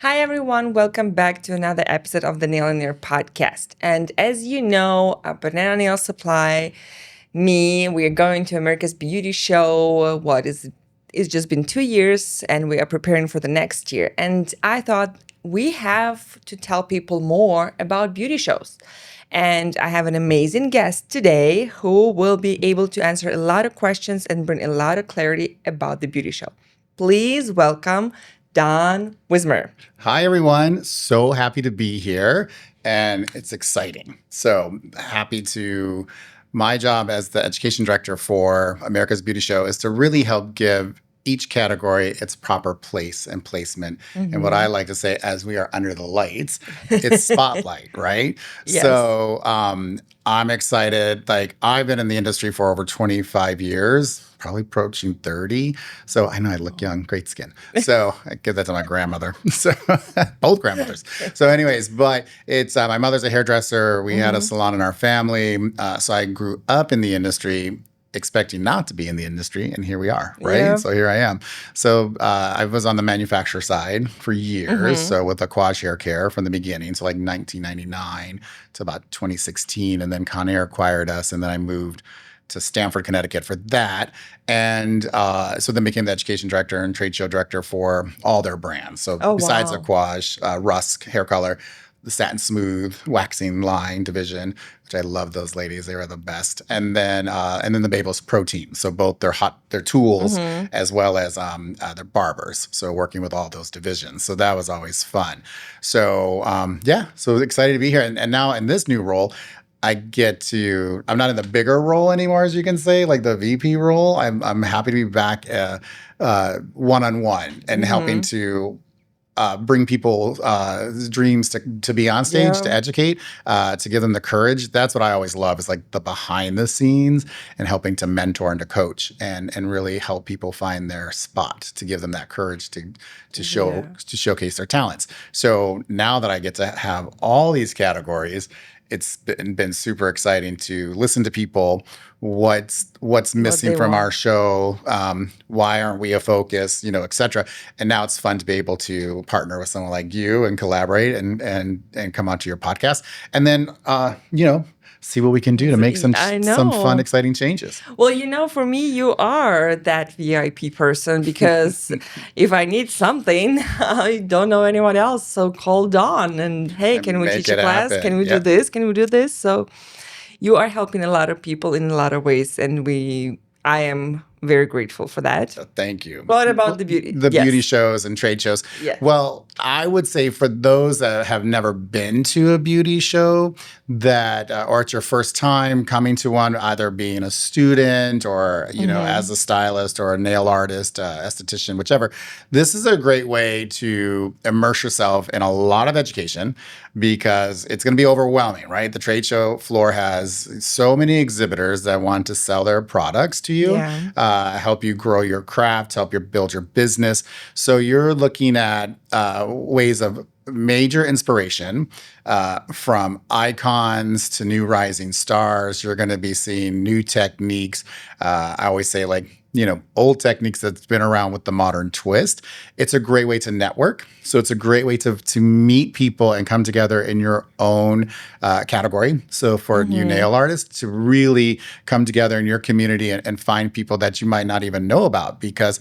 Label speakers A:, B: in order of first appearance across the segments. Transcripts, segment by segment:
A: Hi, everyone. Welcome back to another episode of the Nail and Nail podcast. And as you know, Banana Nail Supply, we are going to America's Beauty Show. It's just been 2 years, and we are preparing for the next year. And I thought we have to tell people more about beauty shows. And I have an amazing guest today who will be able to answer a lot of questions and bring a lot of clarity about the beauty show. Please welcome Don Wismer.
B: Hi, everyone. So happy to be here, and it's exciting. So happy to. My job as the education director for America's Beauty Show is to really help give each category its proper place and placement. Mm-hmm. And what I like to say, as we are under the lights, it's spotlight, right?
A: Yes.
B: So I'm excited. Like, I've been in the industry for over 25 years. Probably approaching 30. So I know I look young, great skin. So I give that to my grandmother. So both grandmothers. So anyways, but it's my mother's a hairdresser. We had a salon in our family. So I grew up in the industry expecting not to be in the industry. And here we are, right?
A: Yeah.
B: So here I am. So I was on the manufacturer side for years. So with Aquage Hair Care from the beginning. So like 1999 to about 2016. And then Conair acquired us. And then I moved to Stamford, Connecticut for that. And so then became the education director and trade show director for all their brands. So besides Aquage, Rusk, Hair Color, the Satin Smooth, Waxing line division, which I love those ladies. They were the best. And then the Babos Protein. So both their tools as well as their barbers. So working with all those divisions. So that was always fun. So so excited to be here. And now in this new role, I'm not in the bigger role anymore, as you can say, like the VP role. I'm happy to be back one-on-one and helping to bring people's dreams to be on stage, to educate, to give them the courage. That's what I always love, is like the behind the scenes and helping to mentor and to coach and really help people find their spot, to give them that courage to showcase their talents. So now that I get to have all these categories, it's been super exciting to listen to people, what's missing from our show, why aren't we a focus, et cetera. And now it's fun to be able to partner with someone like you and collaborate and come onto your podcast. And then, see what we can do to make some fun, exciting changes.
A: Well, for me, you are that VIP person, because if I need something, I don't know anyone else. So call Don and, hey, can we teach a class? Happen. Can we do this? Can we do this? So you are helping a lot of people in a lot of ways. And I am very grateful for that.
B: So thank you.
A: What about the beauty?
B: Beauty shows and trade shows.
A: Yeah.
B: Well, I would say for those that have never been to a beauty show, that or it's your first time coming to one, either being a student or as a stylist or a nail artist, esthetician, whichever, this is a great way to immerse yourself in a lot of education, because it's going to be overwhelming, right? The trade show floor has so many exhibitors that want to sell their products to you. Yeah. Help you grow your craft, help you build your business. So you're looking at ways of major inspiration from icons to new rising stars. You're going to be seeing new techniques. I always say, old techniques that's been around with the modern twist. It's a great way to network. So it's a great way to meet people and come together in your own category. So for new nail artists to really come together in your community and find people that you might not even know about, because,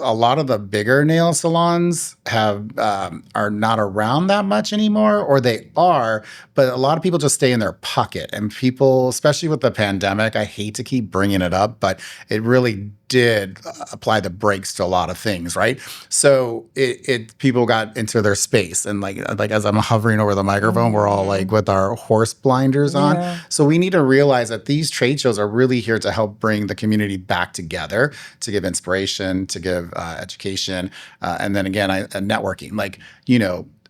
B: a lot of the bigger nail salons are not around that much anymore, or they are, but a lot of people just stay in their pocket. And people, especially with the pandemic, I hate to keep bringing it up, but it really did apply the brakes to a lot of things, right? So people got into their space, and like as I'm hovering over the microphone, we're all like with our horse blinders on. So we need to realize that these trade shows are really here to help bring the community back together, to give inspiration, to give education, and then again, networking.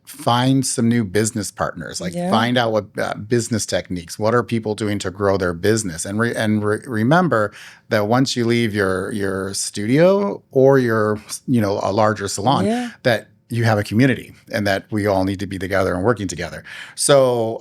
B: Find some new business partners. Find out what business techniques. What are people doing to grow their business? And remember that once you leave your studio or your a larger salon, that you have a community and that we all need to be together and working together. So,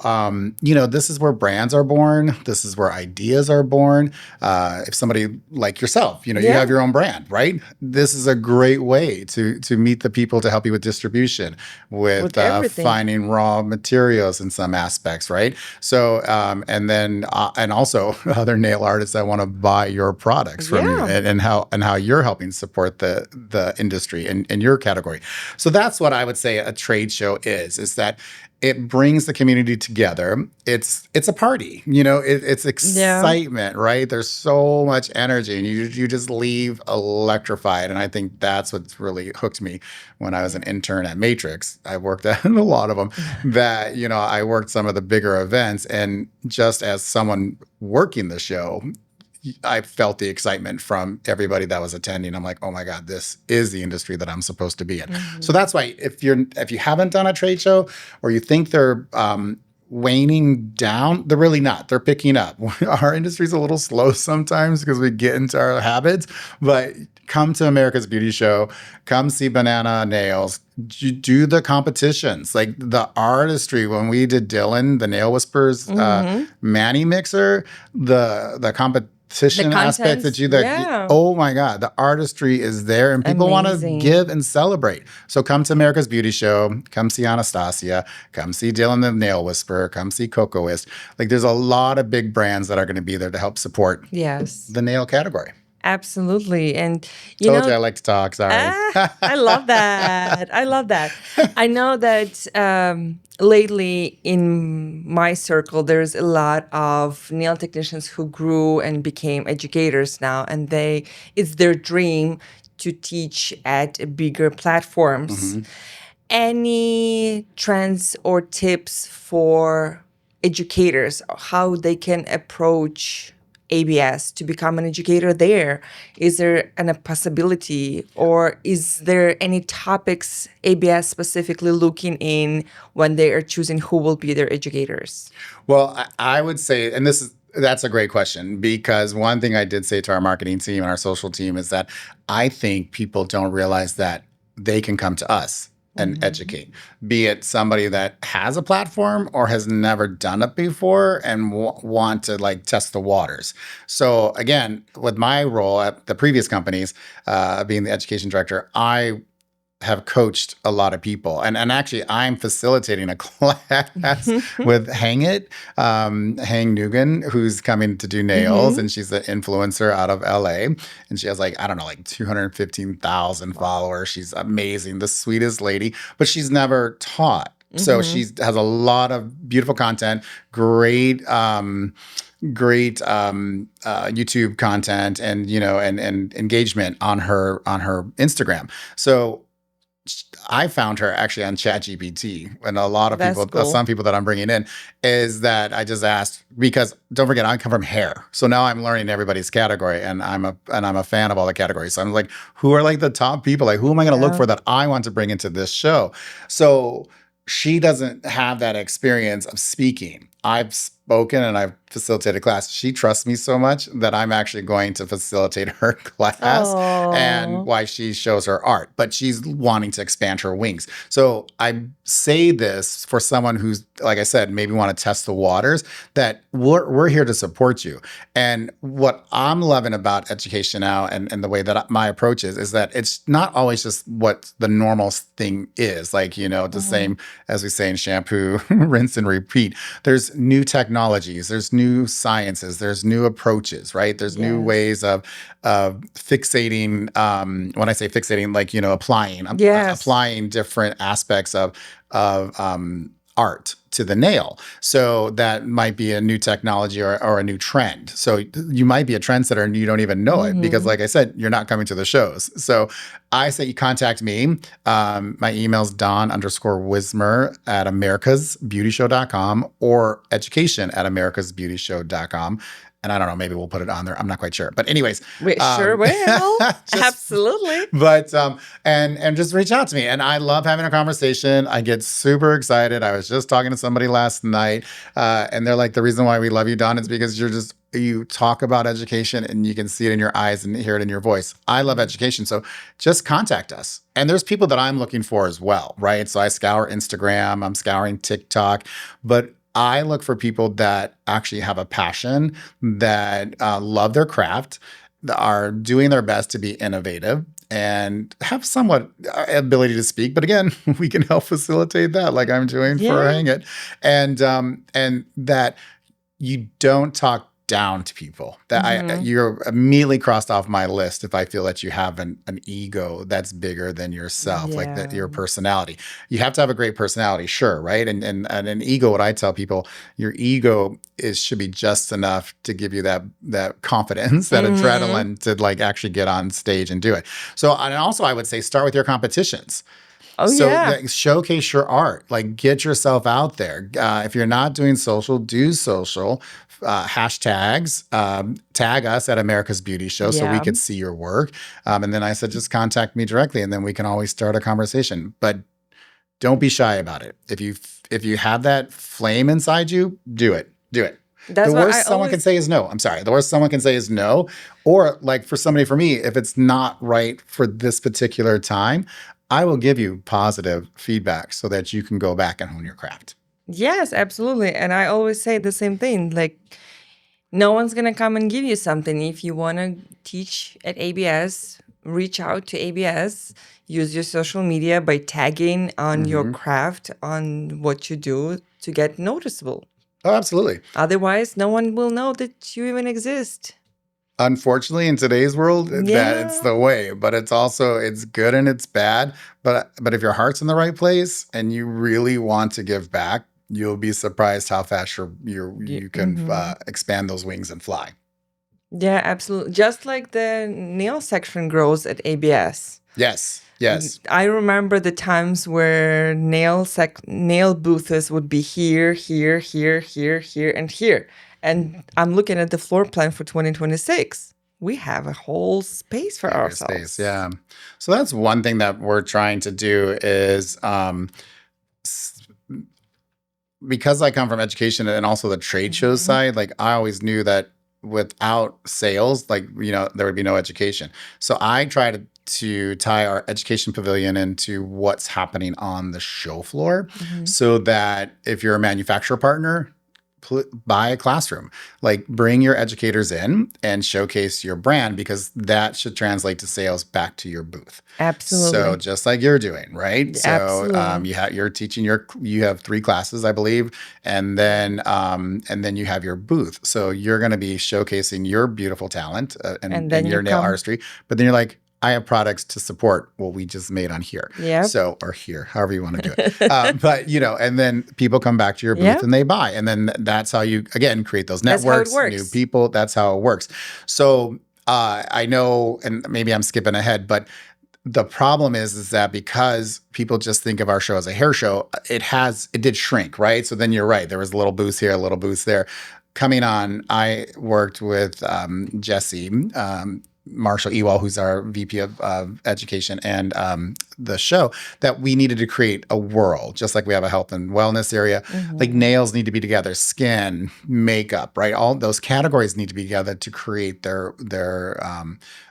B: this is where brands are born. This is where ideas are born. If somebody like yourself, you
A: Yeah.
B: have your own brand, right? This is a great way to meet the people to help you with distribution, with
A: everything.
B: finding raw materials in some aspects, right? So, and also other nail artists that want to buy your products from you,
A: Yeah.
B: and how you're helping support the industry in your category. So that's what I would say a trade show is that it brings the community together. It's a party, it's excitement, right? There's so much energy, and you just leave electrified. And I think that's what's really hooked me when I was an intern at Matrix. I worked at a lot of them. That I worked some of the bigger events, and just as someone working the show, I felt the excitement from everybody that was attending. I'm like, oh my God, this is the industry that I'm supposed to be in. So that's why if you haven't done a trade show, or you think they're waning down, they're really not. They're picking up. Our industry's a little slow sometimes because we get into our habits, but come to America's Beauty Show, come see Banana Nails, do the competitions, like the artistry. When we did Dylan, the Nail Whispers, Manny Mixer, the competition aspect that oh my God, the artistry is there, and people want to give and celebrate. So come to America's Beauty Show, come see Anastasiia, come see Dylan the Nail Whisperer, come see Cocoist. Like, there's a lot of big brands that are going to be there to help support the nail category.
A: Absolutely. And
B: Told you I like to talk. Sorry.
A: I love that. I love that. I know that lately in my circle, there's a lot of nail technicians who grew and became educators now, and it's their dream to teach at bigger platforms. Any trends or tips for educators, how they can approach ABS to become an educator there? Is there a possibility, or is there any topics ABS specifically looking in when they are choosing who will be their educators?
B: Well, I would say, and that's a great question, because one thing I did say to our marketing team and our social team is that I think people don't realize that they can come to us and educate, be it somebody that has a platform or has never done it before and want to test the waters. So again, with my role at the previous companies, being the education director, I have coached a lot of people. And actually, I'm facilitating a class with Hang Nugan, who's coming to do nails. And she's an influencer out of LA. And she has 215,000 followers. She's amazing, the sweetest lady, but she's never taught. So she has a lot of beautiful content, great YouTube content, and and engagement on her Instagram. So I found her actually on ChatGPT, and a lot of people, some people that I'm bringing in, is that I just asked, because don't forget, I come from hair, so now I'm learning everybody's category, and I'm a fan of all the categories. So I'm like, who are the top people? Who am I going to look for that I want to bring into this show? So she doesn't have that experience of speaking. I've spoken and I've facilitated class. She trusts me so much that I'm actually going to facilitate her class and why she shows her art. But she's wanting to expand her wings. So I say this for someone who's, like I said, maybe want to test the waters, that we're here to support you. And what I'm loving about education now, and the way that my approach is that it's not always just what the normal thing is. The same as we say in shampoo, rinse and repeat. There's new technologies, there's new sciences, there's new approaches, right? There's new ways of fixating. When I say fixating, applying different aspects of art to the nail. So that might be a new technology or a new trend. So you might be a trendsetter and you don't even know it, because like I said, you're not coming to the shows. So I say you contact me. My email's Don_Wismer at americasbeautyshow.com or education@americasbeautyshow.com. And I don't know, maybe we'll put it on there. I'm not quite sure. But anyways.
A: We sure will. Absolutely.
B: But, and just reach out to me. And I love having a conversation. I get super excited. I was just talking to somebody last night, and they're like, the reason why we love you, Don, is because you're just you talk about education and you can see it in your eyes and hear it in your voice. I love education. So just contact us. And there's people that I'm looking for as well, right? So I scour Instagram, I'm scouring TikTok, but I look for people that actually have a passion, that love their craft, that are doing their best to be innovative and have somewhat ability to speak. But again, we can help facilitate that, like I'm doing for
A: Yeah.
B: Hang It, and that you don't talk down to people. That you're immediately crossed off my list if I feel that you have an ego that's bigger than yourself, like that
A: Yeah.
B: your personality. You have to have a great personality, sure, right? And an ego, what I tell people, your ego should be just enough to give you that confidence, that
A: Mm-hmm.
B: adrenaline to like actually get on stage and do it. So, and also I would say start with your competitions.
A: Oh,
B: So
A: yeah.
B: that showcase your art, like get yourself out there. If you're not doing social, do social. Hashtags, tag us at America's Beauty Show so we
A: Yeah.
B: could see your work. And then I said, just contact me directly, and then we can always start a conversation. But don't be shy about it. If you have that flame inside you, do it. Do it. The
A: That's why I
B: worst someone can
A: always,
B: say is no. I'm sorry. The worst someone can say is no. Or like for me, if it's not right for this particular time, I will give you positive feedback so that you can go back and hone your craft.
A: yes, absolutely. And I always say the same thing. Like, no one's going to come and give you something. If you want to teach at ABS, reach out to ABS, use your social media by tagging on your
B: Hmm.
A: craft, on what you do to get noticeable.
B: Oh, absolutely.
A: Otherwise, no one will know that you even exist.
B: Unfortunately, in today's world, that it's
A: Yeah.
B: the way, but it's good and it's bad. But if your heart's in the right place and you really want to give back, you'll be surprised how fast you can
A: Mhm.
B: expand those wings and fly.
A: Yeah, absolutely. Just like the nail section grows at ABS.
B: Yes, yes.
A: I remember the times where nail booths would be here, here, here, here, here, and here. And I'm looking at the floor plan for 2026. We have a whole space for
B: Bigger space,
A: ourselves.
B: yeah. So that's one thing that we're trying to do is because I come from education and also the trade show
A: Mhm.
B: side, like I always knew that without sales, like, there would be no education. So I try to tie our education pavilion into what's happening on the show floor
A: Mhm.
B: so that if you're a manufacturer partner, buy a classroom, like bring your educators in and showcase your brand because that should translate to sales back to your booth. So
A: Absolutely.
B: just like you're doing, right? So
A: Absolutely.
B: you're teaching you have 3 classes, I believe, and then you have your booth. So you're going to be showcasing your beautiful talent
A: And
B: and
A: then you
B: your nail
A: come.
B: artistry, but then you're like, I have products to support what we just made on here.
A: Yep.
B: So, or here, however you want to do it. But, and then people come back to your booth
A: Yep.
B: and they buy. And then that's how you, again, create those
A: That's how it
B: networks, new
A: works.
B: people. That's how it works. So, I know, and maybe I'm skipping ahead, but the problem is that because people just think of our show as a hair show, it did shrink, right? So then you're right. There was a little boost here, a little boost there. Coming on, I worked with Jesse Marshall Ewell, who's our VP of Education and the show, that we needed to create a world, just like we have a health and wellness area. Like
A: Mhm.
B: nails need to be together, skin, makeup, right? All those categories need to be together to create their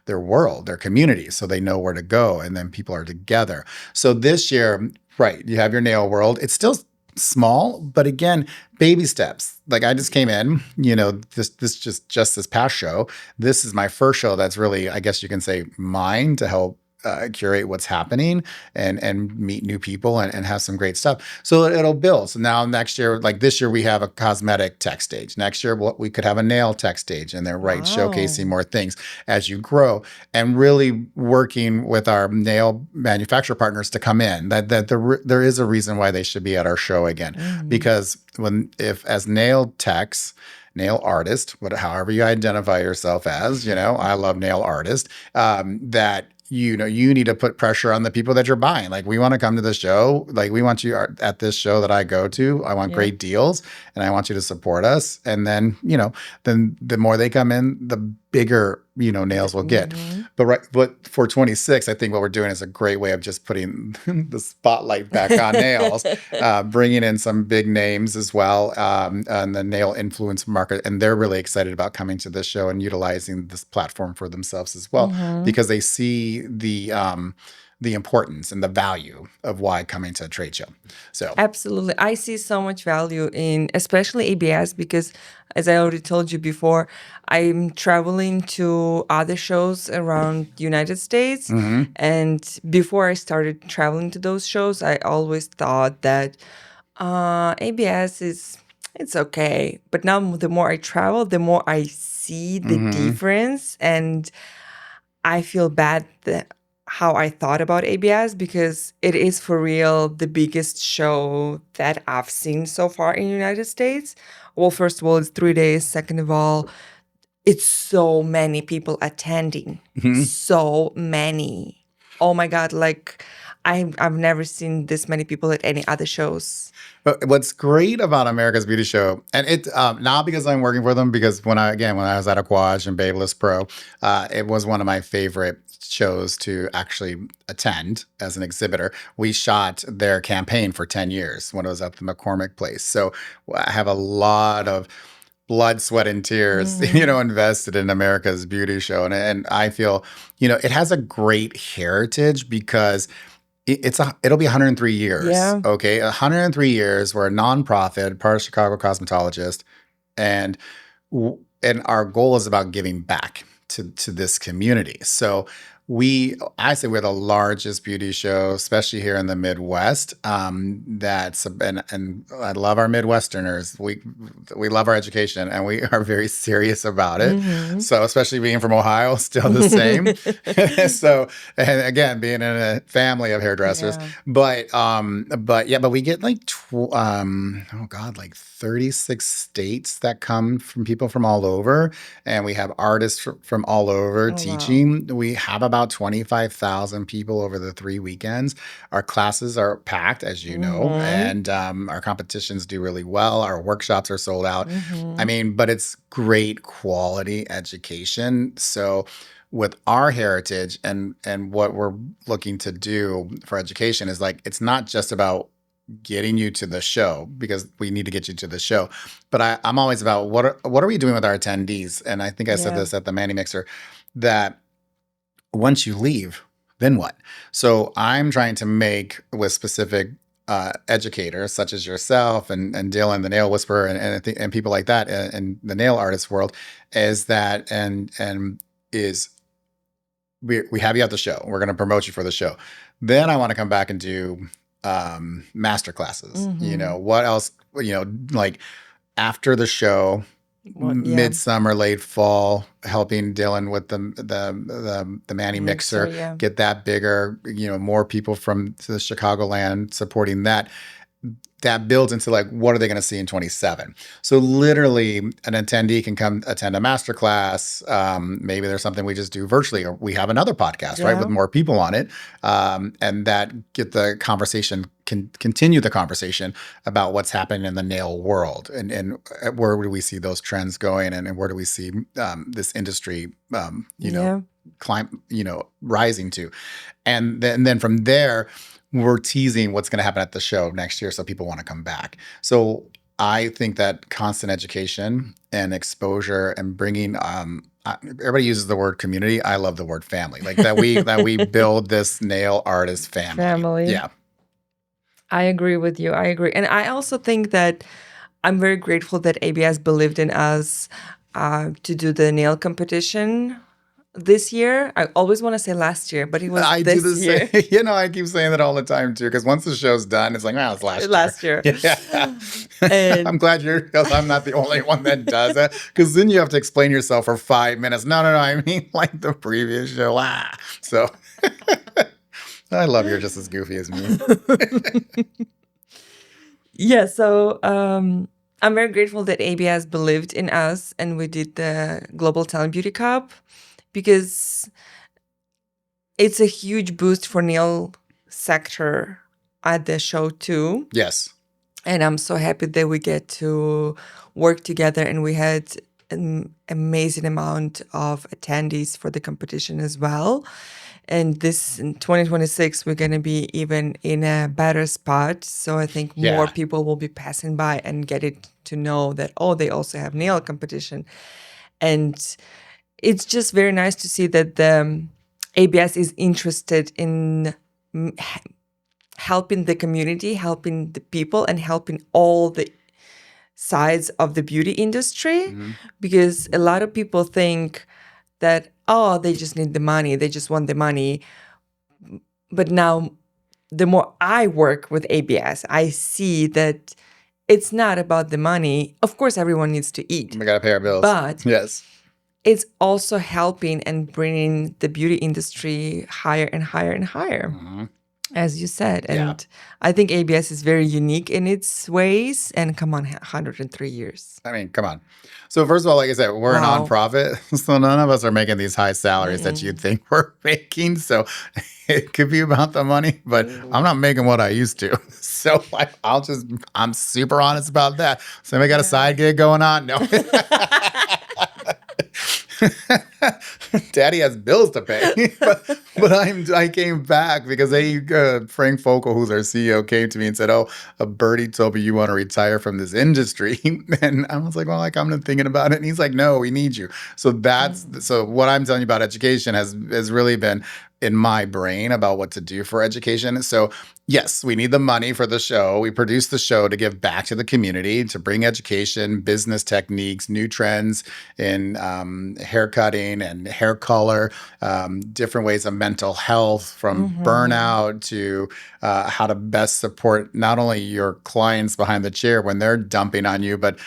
B: world, their community, so they know where to go, and then people are together. So this year, right, you have your nail world. It's still small, but again, baby steps. Like I just came in, this just this past show. This is my first show that's really, I guess you can say, mine to help curate what's happening and meet new people and have some great stuff. So it'll build. So now next year, like this year, we have a cosmetic tech stage. Next year, we could have a nail tech stage, and they're right showcasing
A: Wow.
B: more things as you grow and really working with our nail manufacturer partners to come in. There is a reason why they should be at our show again,
A: Mhm.
B: because if as nail techs, nail artist, however you identify yourself as, I love nail artist, that you need to put pressure on the people that you're buying. Like, we want to come to the show. Like, we want you at this show that I go to. I want
A: Yep.
B: great deals and I want you to support us. And then, then the more they come in, the bigger, nails will get. But for 26, I think what we're doing is a great way of just putting the spotlight back on nails, bringing in some big names as well, and the nail influence market. And they're really excited about coming to this show and utilizing this platform for themselves as well, because they see the importance and the value of why coming to a trade show. So
A: Absolutely. I see so much value in especially ABS because, as I already told you before, I'm traveling to other shows around the United States. And before I started traveling to those shows, I always thought that ABS it's okay. But now the more I travel, the more I see the difference, and I feel bad that how I thought about ABS because it is for real the biggest show that I've seen so far in the United States. Well, first of all, it's 3 days. Second of all, it's so many people attending. So many. Oh my God, like I've never seen this many people at any other shows.
B: But what's great about America's Beauty Show, and it not because I'm working for them, because when I was at Aquage and Babyliss Pro, it was one of my favorite shows to actually attend as an exhibitor. We shot their campaign for 10 years when it was at the McCormick Place. So I have a lot of blood, sweat, and tears, invested in America's Beauty Show. And I feel, it has a great heritage because it'll be 103 years.
A: Yeah.
B: Okay. 103 years. We're a nonprofit, part of Chicago Cosmetologist. And our goal is about giving back to this community. So I say we're the largest beauty show, especially here in the Midwest. And I love our Midwesterners. We love our education, and we are very serious about it. So, especially being from Ohio, still the same. So, and again, being in a family of hairdressers, but we get like 36 states that come from people from all over, and we have artists from all over teaching. Wow. We have about 25,000 people over the 3 weekends. Our classes are packed, as you know, and our competitions do really well. Our workshops are sold out. I mean, but it's great quality education. So with our heritage and what we're looking to do for education is like, it's not just about getting you to the show, because we need to get you to the show. But I'm always about what are we doing with our attendees? And I think I said this at the Manny Mixer, that once you leave, then what? So I'm trying to make with specific educators such as yourself and Dylan, the Nail Whisperer, and people like that, and the nail artist world, is that we have you at the show. We're going to promote you for the show. Then I want to come back and do master classes. What else? Like after the show. Midsummer, late fall, helping Dylan with the Manny Mixer, get that bigger, more people from the Chicagoland supporting that. That builds into like, what are they going to see in 27? So literally an attendee can come attend a masterclass. Maybe there's something we just do virtually, or we have another podcast, right, with more people on it. And that get the conversation, continue the conversation about what's happening in the nail world, and where do we see those trends going, and where do we see this industry, rising to. And then from there, we're teasing what's going to happen at the show next year, so people want to come back. So I think that constant education and exposure and bringing, everybody uses the word community. I love the word family, like that we build this nail artist family. Yeah.
A: I agree with you. I agree. And I also think that I'm very grateful that ABS believed in us to do the nail competition this year. I always want to say last year, but it was this year.
B: I keep saying that all the time too, because once the show's done, it's like, it's last year. Yeah. I'm glad because I'm not the only one that does it, because then you have to explain yourself for 5 minutes. No, I mean like the previous show. So I love you're just as goofy as me.
A: Yeah, so I'm very grateful that ABS believed in us and we did the Global Talent Beauty Cup, because it's a huge boost for nail sector at the show too.
B: Yes.
A: And I'm so happy that we get to work together, and we had an amazing amount of attendees for the competition as well. And this in 2026, we're going to be even in a better spot. So I think more
B: Yeah.
A: people will be passing by and get it to know that, oh, they also have nail competition. And it's just very nice to see that the ABS is interested in helping the community, helping the people, and helping all the sides of the beauty industry. Because a lot of people think that, oh, they just need the money, they just want the money. But now, the more I work with ABS, I see that it's not about the money. Of course, everyone needs to eat.
B: We got to pay our bills.
A: But
B: yes,
A: it's also helping and bringing the beauty industry higher and higher and higher, as you said. And I think ABS is very unique in its ways. And come on, 103 years.
B: I mean, come on. So first of all, like I said, we're a nonprofit, so none of us are making these high salaries that you'd think we're making. So it could be about the money, but I'm not making what I used to. So I'm super honest about that. So I got a side gig going on? No. Daddy has bills to pay, but I came back because Frank Focal, who's our CEO, came to me and said, "Oh, a birdie told me you want to retire from this industry," and I was like, "Well, like I'm thinking about it," and he's like, "No, we need you." So so what I'm telling you about education has really been in my brain about what to do for education. So yes, we need the money for the show. We produce the show to give back to the community, to bring education, business techniques, new trends in hair cutting and hair color, different ways of mental health, from burnout to how to best support not only your clients behind the chair when they're dumping on you, but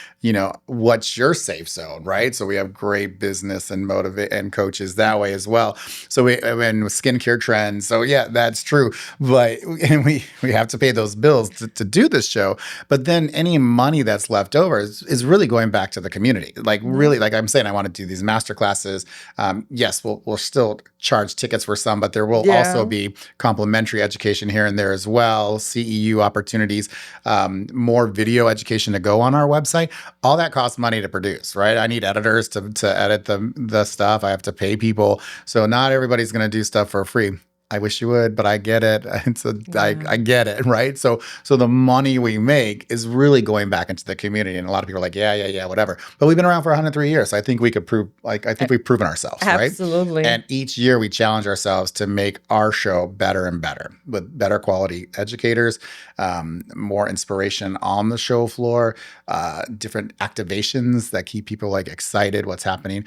B: what's your safe zone, right? So we have great business and motivate and coaches that way as well. So and with skincare trends. So yeah, that's true. But we have to pay those bills to do this show. But then any money that's left over is really going back to the community. Like really, like I'm saying, I want to do these master classes. Yes, we'll still charge tickets for some, but there will also be complimentary education here and there as well. CEU opportunities, more video education to go on our website. All that costs money to produce, right? I need editors to edit the stuff. I have to pay people. So not everybody's going to do stuff for free. I wish you would, but I get it. I get it, right? So the money we make is really going back into the community, and a lot of people are like, yeah, whatever. But we've been around for 103 years. So I think we could prove, I think we've proven ourselves, right?
A: Absolutely.
B: And each year we challenge ourselves to make our show better and better with better quality educators, more inspiration on the show floor, different activations that keep people excited what's happening.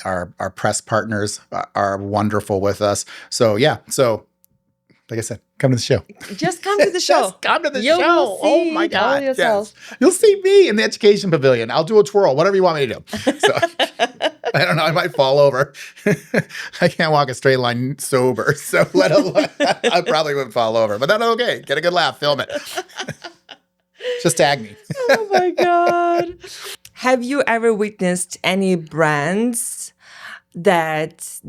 B: Our press partners are wonderful with us. So yeah. So, like I said, come to the show.
A: Just come to the show.
B: Just come to the
A: You
B: show.
A: will see
B: Oh my God.
A: yourself.
B: Yes. You'll see me in the education pavilion. I'll do a twirl, whatever you want me to do. So, I don't know. I might fall over. I can't walk a straight line sober. So let alone, I probably would fall over, but that's okay. Get a good laugh. Film it. Just tag me.
A: Oh my God. Have you ever witnessed any brands that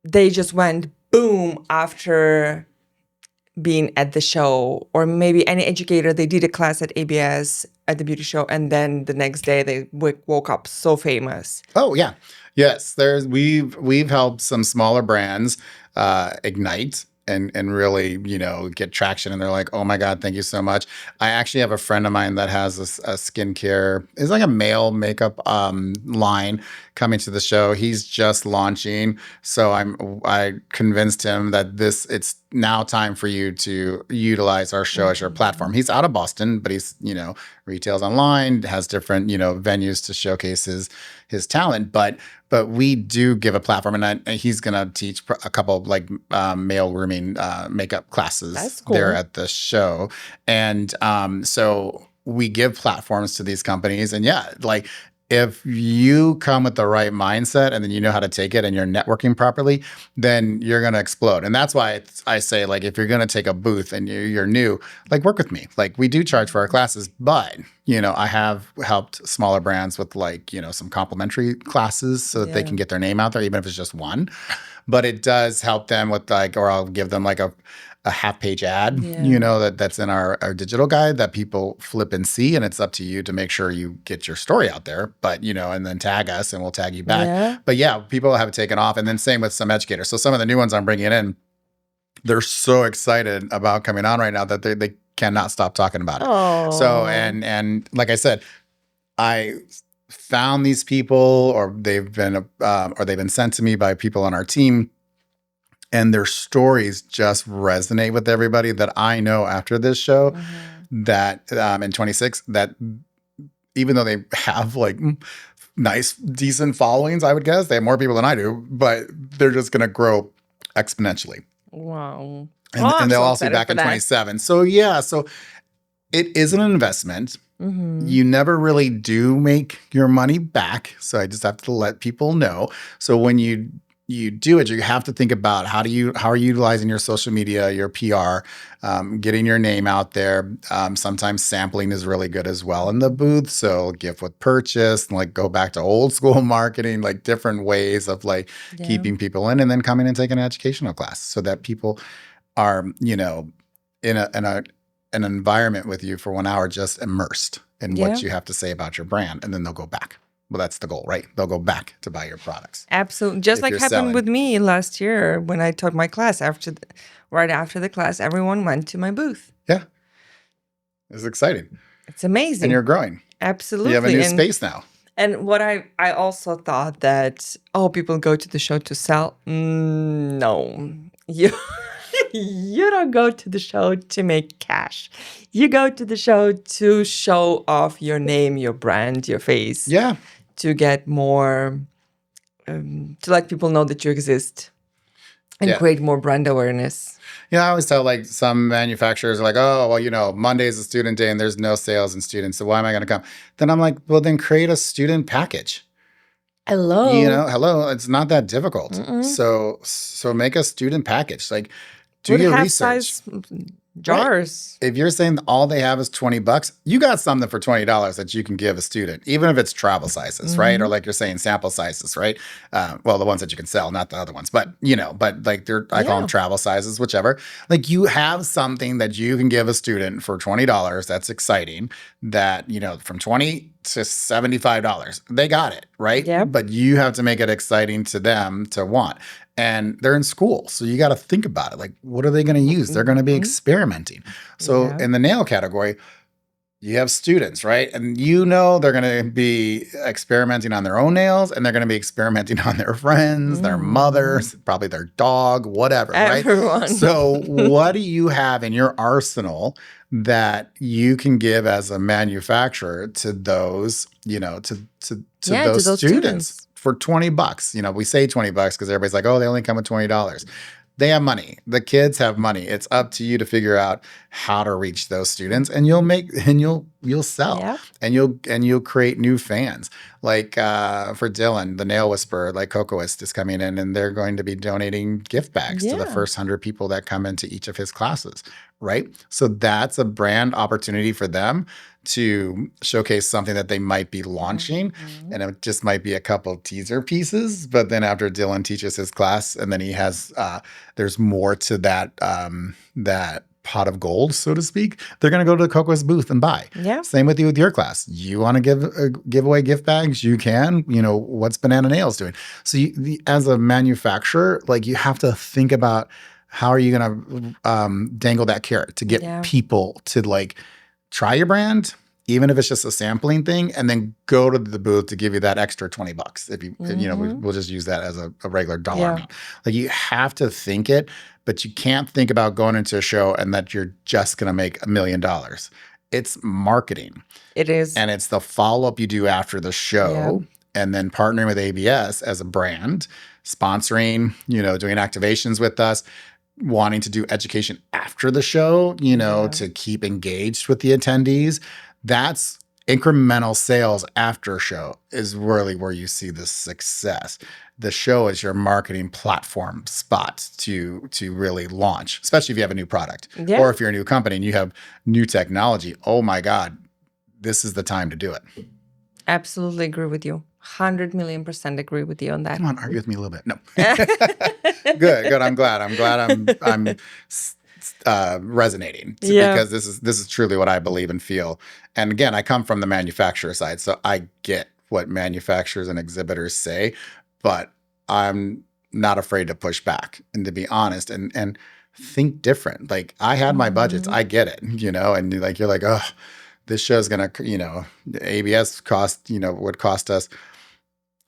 A: they just went boom after being at the show? Or maybe any educator, they did a class at ABS at the beauty show, and then the next day they woke up so famous.
B: Oh yeah. Yes. We've helped some smaller brands ignite and really, get traction. And they're like, oh my God, thank you so much. I actually have a friend of mine that has a skincare, it's like a male makeup line coming to the show. He's just launching. So I convinced him that it's now time for you to utilize our show as your platform. He's out of Boston, but he's, retails online, has different, venues to showcase his talent. But we do give a platform, and he's going to teach a couple of male grooming makeup classes there at the show. And so we give platforms to these companies. And yeah, if you come with the right mindset and then you know how to take it and you're networking properly, then you're going to explode. And that's why I say, if you're going to take a booth and you're new, work with me. We do charge for our classes, but, I have helped smaller brands with some complimentary classes so that they can get their name out there, even if it's just one. But it does help them with or I'll give them a half-page ad,
A: Yeah.
B: that's in our digital guide that people flip and see, and it's up to you to make sure you get your story out there. But and then tag us, and we'll tag you back.
A: Yeah.
B: But yeah, people have taken off, and then same with some educators. So some of the new ones I'm bringing in, they're so excited about coming on right now that they cannot stop talking about it. So
A: Oh.
B: and like I said, I found these people, or they've been sent to me by people on our team, and their stories just resonate with everybody. That I know after this show, that in 26, that even though they have like nice, decent followings, I would guess they have more people than I do, but they're just going to grow exponentially.
A: Wow.
B: And they'll
A: so
B: also be
A: excited
B: back
A: for
B: in
A: that.
B: 27. So yeah, so it is an investment. You never really do make your money back. So I just have to let people know. So when you do it, you have to think about how are you utilizing your social media, your PR, getting your name out there. Sometimes sampling is really good as well in the booth. So gift with purchase, and like go back to old school marketing, like different ways of like keeping people in, and then coming and taking an educational class so that people are, in an environment with you for 1 hour, just immersed in what you have to say about your brand, and then they'll go back. Well, that's the goal, right? They'll go back to buy your products.
A: Absolutely. Just
B: If
A: like
B: you're
A: happened
B: selling.
A: with me last year when I taught my class. Right after the class, everyone went to my booth.
B: Yeah. It's exciting.
A: It's amazing.
B: And you're growing.
A: Absolutely.
B: You have a new space now.
A: And what I also thought that, people go to the show to sell. No. You don't go to the show to make cash. You go to the show to show off your name, your brand, your face.
B: Yeah.
A: To get more, to let people know that you exist and create more brand awareness.
B: I always tell like some manufacturers are like, oh, well, Monday is a student day and there's no sales in students. So why am I going to come? Then I'm like, well, then create a student package.
A: Hello.
B: It's not that difficult. So make a student package. Like, do
A: With
B: your
A: half-size
B: research.
A: jars.
B: Right. If you're saying all they have is $20, you got something for $20 that you can give a student, even if it's travel sizes, right? Or like you're saying, sample sizes, right? Well, the ones that you can sell, not the other ones, but but like I call them travel sizes, whichever. Like you have something that you can give a student for $20. That's exciting. That from $20 to $75, they got it, right?
A: Yep.
B: But you have to make it exciting to them to want. And they're in school. So you got to think about it. Like, what are they going to use? They're going to be experimenting. So in the nail category, you have students, right? And they're going to be experimenting on their own nails, and they're going to be experimenting on their friends, their mothers, probably their dog, whatever,
A: Everyone.
B: right? So what do you have in your arsenal that you can give as a manufacturer to those, to those students? For $20, we say $20 because everybody's like, oh, they only come with $20. They have money. The kids have money. It's up to you to figure out how to reach those students, and you'll sell, and you'll create new fans. Like for Dylan, the Nail Whisperer, like Cocoist is coming in, and they're going to be donating gift bags to the first 100 people that come into each of his classes, right? So that's a brand opportunity for them to showcase something that they might be launching. And it just might be a couple teaser pieces, but then after Dylan teaches his class, and then he has there's more to that that pot of gold, so to speak, they're going to go to the Coco's booth and buy.
A: Yeah.
B: Same with you with your class. You want to give away gift bags? You can. What's Banana Nails doing? So as a manufacturer, like you have to think about how are you going to dangle that carrot to get people to like try your brand, even if it's just a sampling thing, and then go to the booth to give you that extra $20. If we'll just use that as a regular dollar amount. Like you have to think it, but you can't think about going into a show and that you're just going to make $1 million. It's marketing.
A: It is.
B: And it's the follow-up you do after the show, and then partnering with ABS as a brand, sponsoring, doing activations with us, wanting to do education after the show, to keep engaged with the attendees. That's incremental sales after show is really where you see the success. The show is your marketing platform spot to really launch, especially if you have a new product or if you're a new company and you have new technology. Oh my God, this is the time to do it.
A: Absolutely agree with you. 100,000,000% agree with you on that.
B: Come on, argue with me a little bit. No. Good. I'm glad. I'm resonating
A: Yeah.
B: because this is truly what I believe and feel. And again, I come from the manufacturer side, so I get what manufacturers and exhibitors say, but I'm not afraid to push back and to be honest and think different. Like I had my budgets, I get it, and you're like, oh, this show's gonna, the ABS cost, would cost us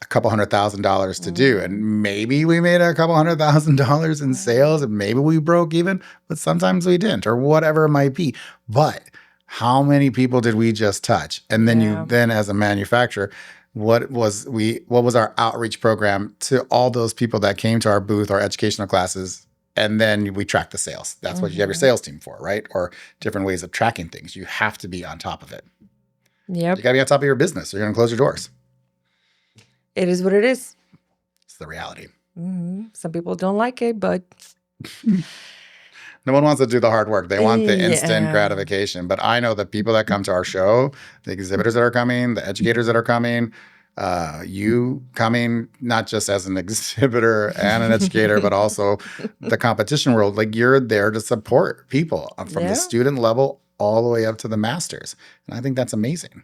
B: a couple $100,000 to do. And maybe we made a couple $100,000 in sales and maybe we broke even, but sometimes we didn't or whatever it might be. But how many people did we just touch? And then then as a manufacturer, what was our outreach program to all those people that came to our booth, our educational classes? And then we track the sales. That's what you have your sales team for, right? Or different ways of tracking things. You have to be on top of it.
A: Yep.
B: You got to be on top of your business or you're going to close your doors.
A: It is what it is.
B: It's the reality.
A: Some people don't like it, but
B: no one wants to do the hard work. They want the instant gratification. But I know the people that come to our show, the exhibitors that are coming, the educators that are coming, you coming not just as an exhibitor and an educator, but also the competition world. Like you're there to support people from the student level all the way up to the masters. And I think that's amazing.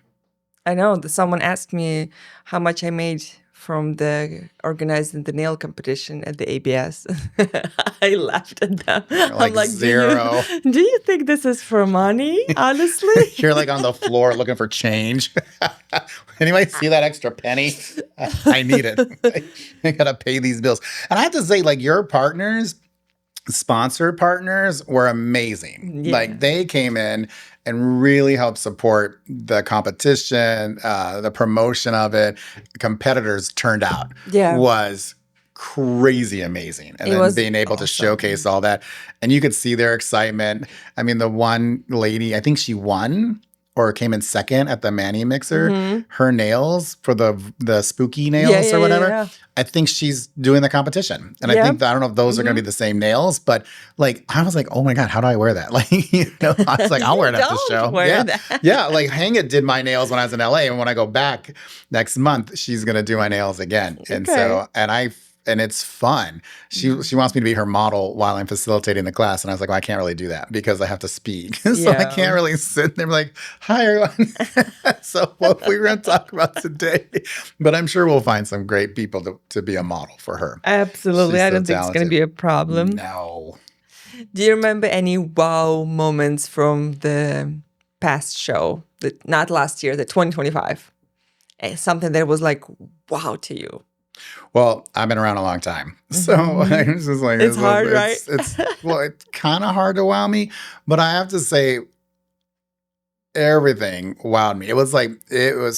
A: I know that someone asked me how much I made from the organizing the nail competition at the ABS. I laughed at them. I'm like,
B: zero.
A: Do you think this is for money? Honestly,
B: you're like on the floor looking for change. Anybody see that extra penny? I need it. I gotta pay these bills. And I have to say, like your partners, sponsored partners, were amazing. Like they came in and really helped support the competition, the promotion of it. Competitors turned out was crazy amazing. And then being able to showcase all that. And you could see their excitement. I mean, the one lady, I think she won or came in second at the Manny Mixer. Her nails for the spooky nails or whatever. I think she's doing the competition. And I don't know if those are going to be the same nails, but like, I was like, oh my God, how do I wear that? Like, I was like, I'll wear it at the show. Like Hang It did my nails when I was in LA. And when I go back next month, she's going to do my nails again. And so, and it's fun. She wants me to be her model while I'm facilitating the class. And I was like, well, I can't really do that because I have to speak. So I can't really sit there like, hi, everyone. So what we're going to talk about today. But I'm sure we'll find some great people to be a model for her.
A: Absolutely. I don't think it's going to be a problem.
B: No.
A: Do you remember any wow moments from the past show? Not last year, the 2025. Something that was like, wow to you.
B: Well, I've been around a long time. So I was just like,
A: it's hard, right?
B: It's kind of hard to wow me, but I have to say everything wowed me. It was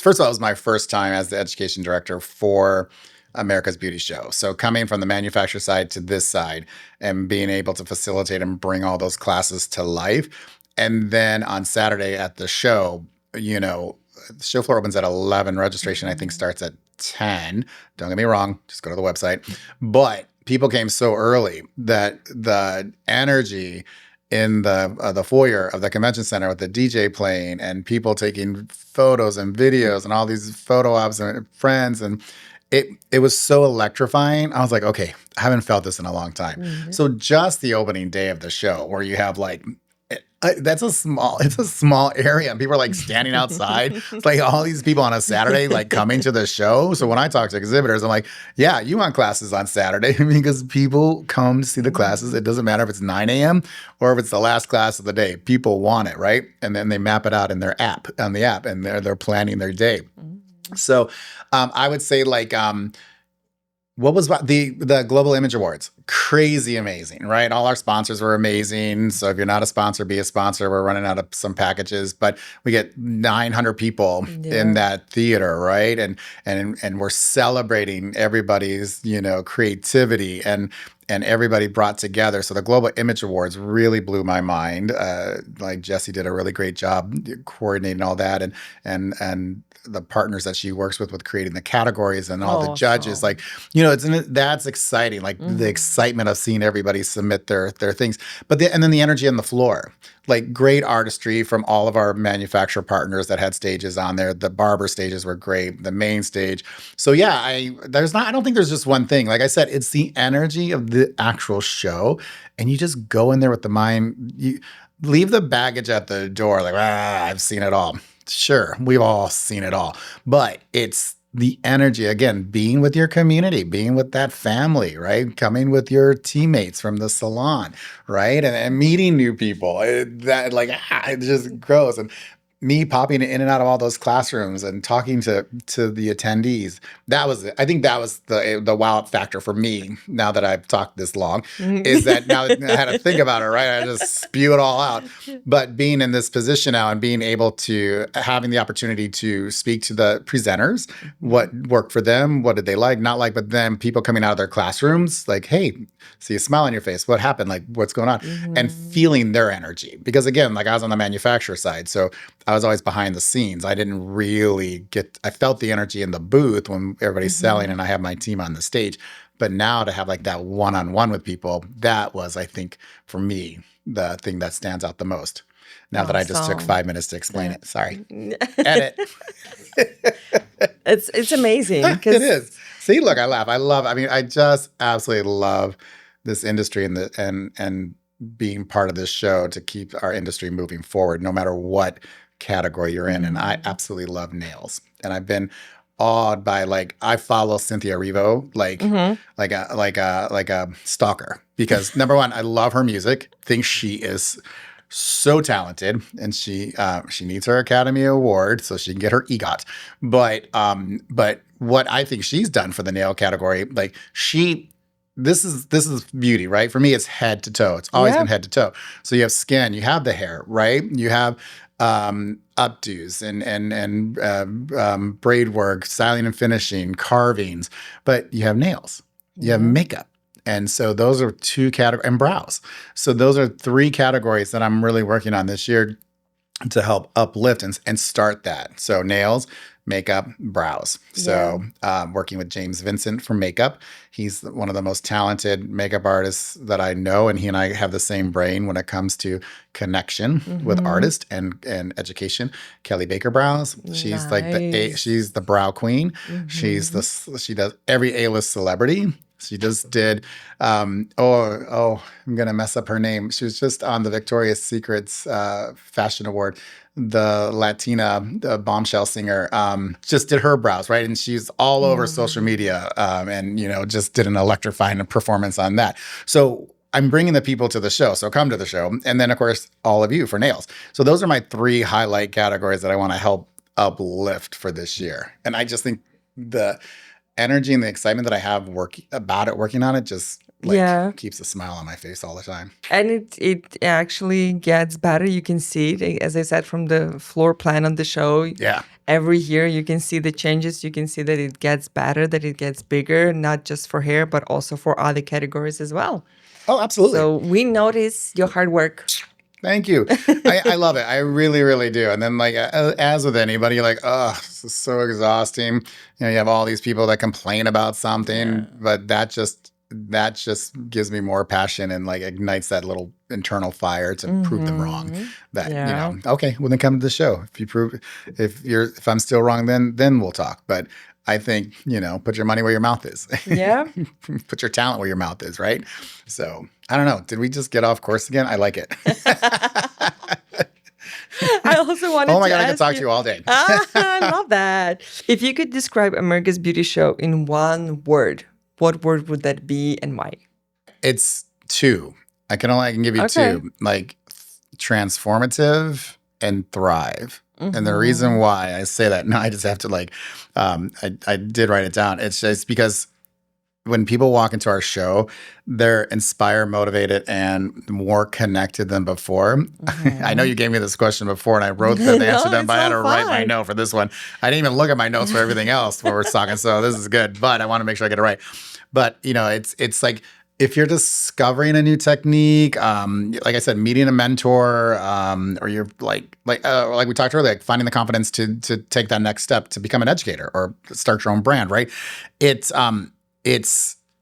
B: first of all, it was my first time as the education director for America's Beauty Show. So coming from the manufacturer side to this side and being able to facilitate and bring all those classes to life. And then on Saturday at the show, the show floor opens at 11. Registration, I think, starts at 10. Don't get me wrong. Just go to the website. But people came so early that the energy in the foyer of the convention center with the DJ playing and people taking photos and videos and all these photo ops and friends, and it was so electrifying. I was like, okay, I haven't felt this in a long time. So just the opening day of the show where you have like, it's a small area and people are like standing outside. It's like all these people on a Saturday like coming to the show. So when I talk to exhibitors, I'm like, yeah, you want classes on Saturday because people come to see the classes. It doesn't matter if it's 9 a.m. or if it's the last class of the day. People want it, right? And then they map it out in their app, and they're planning their day. So I would say like what was the Global Image Awards? Crazy amazing, right? All our sponsors were amazing. So if you're not a sponsor, be a sponsor. We're running out of some packages, but we get 900 people in that theater, right? And we're celebrating everybody's, creativity and everybody brought together. So the Global Image Awards really blew my mind. Like Jessie did a really great job coordinating all that and the partners that she works with creating the categories and all the judges, like, that's exciting. Like the excitement excitement of seeing everybody submit their things. And then the energy on the floor, like great artistry from all of our manufacturer partners that had stages on there. The barber stages were great, the main stage. So yeah, I don't think there's just one thing. Like I said, it's the energy of the actual show, and you just go in there with the mind. You leave the baggage at the door, like, I've seen it all. Sure, we've all seen it all, but it's the energy, again, being with your community, being with that family, right? Coming with your teammates from the salon, right? And meeting new people. It just grows. And me popping in and out of all those classrooms and talking to the attendees, that was it. I think that was the wow factor for me. Now that I've talked this long, is that now that I had to think about it, right? I just spew it all out. But being in this position now and being able to having the opportunity to speak to the presenters, what worked for them, what did they like, not like, but then people coming out of their classrooms, like, hey, see a smile on your face. What happened? Like, what's going on? And feeling their energy. Because again, like I was on the manufacturer side, so I was always behind the scenes. I didn't really I felt the energy in the booth when everybody's selling and I have my team on the stage. But now to have like that one-on-one with people, that was, I think, for me, the thing that stands out the most. Now that I just took 5 minutes to explain it. Sorry. Edit.
A: It's amazing.
B: It is. See, look, I laugh. I just absolutely love this industry and being part of this show to keep our industry moving forward, no matter what category you're in. And I absolutely love nails. And I've been awed by, like, I follow Cynthia Erivo like a stalker, because number one, I love her music. Think she is so talented, and she needs her Academy Award so she can get her EGOT. But what I think she's done for the nail category, like this is beauty, right? For me, it's head to toe. It's always been head to toe. So you have skin, you have the hair, right? You have updos and braid work, styling and finishing, carvings, but you have nails, you have makeup. And so those are two categories, and brows. So those are three categories that I'm really working on this year to help uplift and start that. So nails, makeup, brows. So working with James Vincent for makeup. He's one of the most talented makeup artists that I know, and he and I have the same brain when it comes to connection with artists and education. Kelly Baker Brows. She's she's the brow queen. She does every A-list celebrity. She just did, I'm going to mess up her name. She was just on the Victoria's Secret's Fashion Award. The Latina bombshell singer just did her brows, right? And she's all over social media and, just did an electrifying performance on that. So I'm bringing the people to the show. So come to the show. And then, of course, all of you for nails. So those are my three highlight categories that I want to help uplift for this year. And I just think the energy and the excitement that I have working on it just keeps a smile on my face all the time.
A: And it actually gets better. You can see it, as I said, from the floor plan on the show.
B: Yeah.
A: Every year you can see the changes. You can see that it gets better, that it gets bigger, not just for hair, but also for other categories as well.
B: Oh, absolutely.
A: So we notice your hard work.
B: Thank you. I love it. I really, really do. And then, like, as with anybody, you're like, oh, this is so exhausting. You have all these people that complain about something, but that just gives me more passion and, like, ignites that little internal fire to prove them wrong. That okay, well, then come to the show. If I'm still wrong, then we'll talk. But I think, put your money where your mouth is.
A: Yeah.
B: Put your talent where your mouth is, right? So, I don't know. Did we just get off course again? I like it.
A: I also wanted to
B: Oh my God, I could talk to you all day.
A: I love that. If you could describe America's Beauty Show in one word, what word would that be and why?
B: It's two. I can give you two. Like, transformative and thrive. And the reason why I say that, no, I just have to I did write it down. It's just because when people walk into our show, they're inspired, motivated, and more connected than before. I know you gave me this question before, and I wrote the answer down, but I had to write my note for this one. I didn't even look at my notes for everything else when we're talking, so this is good. But I want to make sure I get it right. But, it's like, if you're discovering a new technique, like I said, meeting a mentor, or you're like we talked earlier, like finding the confidence to take that next step to become an educator or start your own brand, right? It's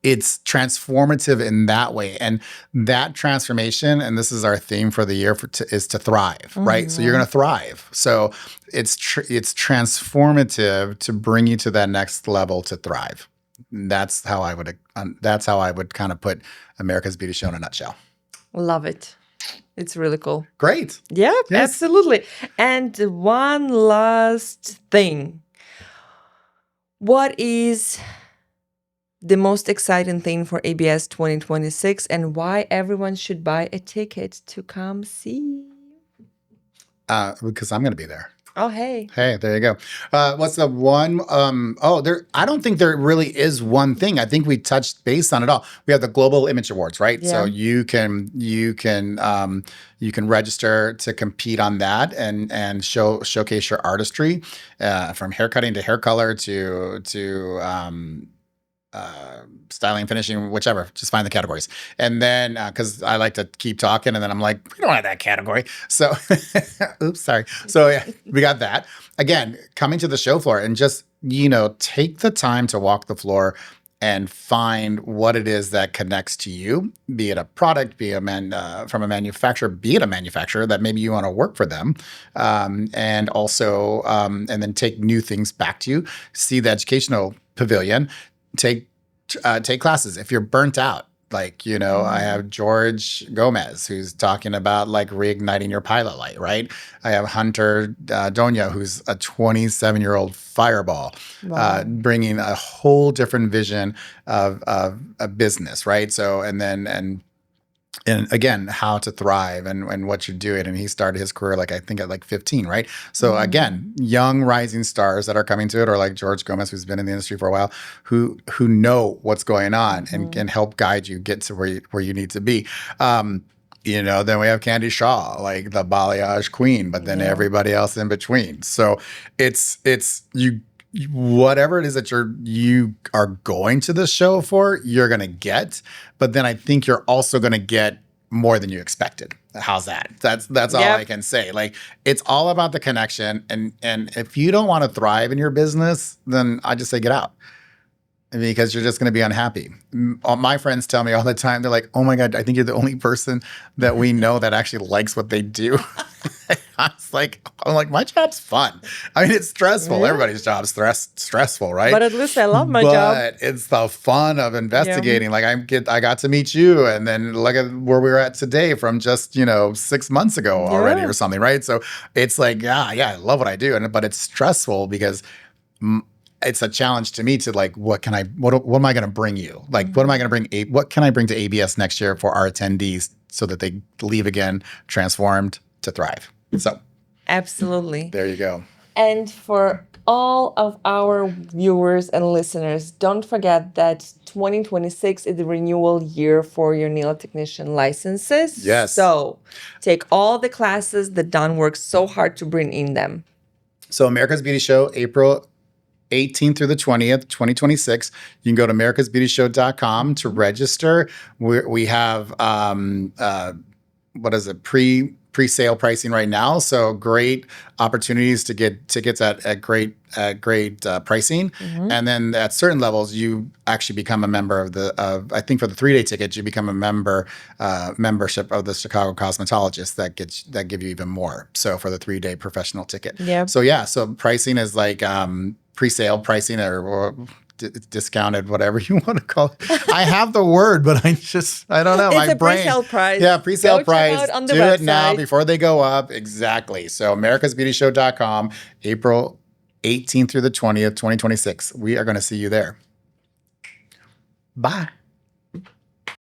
B: it's transformative in that way. And that transformation, and this is our theme for the year, is to thrive, right? So you're going to thrive. So it's transformative to bring you to that next level to thrive. That's how I would kind of put America's Beauty Show in a nutshell.
A: Love it. It's really cool.
B: Great.
A: Yep,
B: Yes.
A: absolutely. And one last thing. What is the most exciting thing for ABS 2026 and why everyone should buy a ticket to come see?
B: Because I'm going to be there.
A: Oh, hey.
B: Hey, there you go. What's the one? I don't think there really is one thing. I think we touched base on it all. We have the Global Image Awards, right?
A: Yeah.
B: So you can register to compete on that and showcase your artistry, from haircutting to hair color to styling, finishing, whichever. Just find the categories. And then, because I like to keep talking, and then I'm like, we don't have that category. So, oops, sorry. So yeah, we got that. Again, coming to the show floor and just, take the time to walk the floor and find what it is that connects to you, be it a product, be it from a manufacturer, be it a manufacturer that maybe you want to work for them, and also, and then take new things back to you. See the educational pavilion. Take classes if you're burnt out. Like, I have George Gomez, who's talking about like reigniting your pilot light, right? I have Hunter Donia, who's a 27-year-old fireball, bringing a whole different vision of a business, right? So, and again, how to thrive and what you're doing. And he started his career, I think at 15, right? So again, young rising stars that are coming to it, or like George Gomez, who's been in the industry for a while, who know what's going on and can help guide you get to where you need to be. Then we have Candy Shaw, like the balayage queen, but then everybody else in between. So it's you. Whatever it is that you are going to the show for, you're going to get. But then I think you're also going to get more than you expected. How's that? That's all I can say. Like, it's all about the connection. And if you don't want to thrive in your business, then I just say get out. Because you're just going to be unhappy. My friends tell me all the time, they're like, oh my God, I think you're the only person that we know that actually likes what they do. I'm like, my job's fun. I mean, it's stressful. Yeah. Everybody's job's stressful, right?
A: But at least I love my job.
B: But it's the fun of investigating. Yeah. Like I got to meet you, and then look at where we were at today from just 6 months ago already or something, right? So it's like, yeah, I love what I do, but it's stressful because it's a challenge to me to like, what am I going to bring you? Like, what am I going to bring? What can I bring to ABS next year for our attendees so that they leave again transformed to thrive? So,
A: absolutely.
B: There you go.
A: And for all of our viewers and listeners, don't forget that 2026 is the renewal year for your nail technician licenses.
B: Yes.
A: So take all the classes that Don works so hard to bring in them. So
B: America's Beauty Show, April 18th through the 20th, 2026. You can go to americasbeautyshow.com to register. We have, pre-sale pricing right now. So great opportunities to get tickets at great pricing. Mm-hmm. And then at certain levels, you actually become a member of I think for the 3-day ticket, you become a membership of the Chicago Cosmetologists that give you even more. So for the 3-day professional ticket.
A: Yeah.
B: So pricing is like pre-sale pricing or discounted, whatever you want to call it. I have the word, but I don't know.
A: It's
B: my
A: a
B: brain.
A: Pre-sale price.
B: Yeah, pre-sale price.
A: Check out on the
B: Do
A: website.
B: it now before they go up. Exactly. So americasbeautyshow.com, April 18th through the 20th, 2026. We are going to see you there. Bye.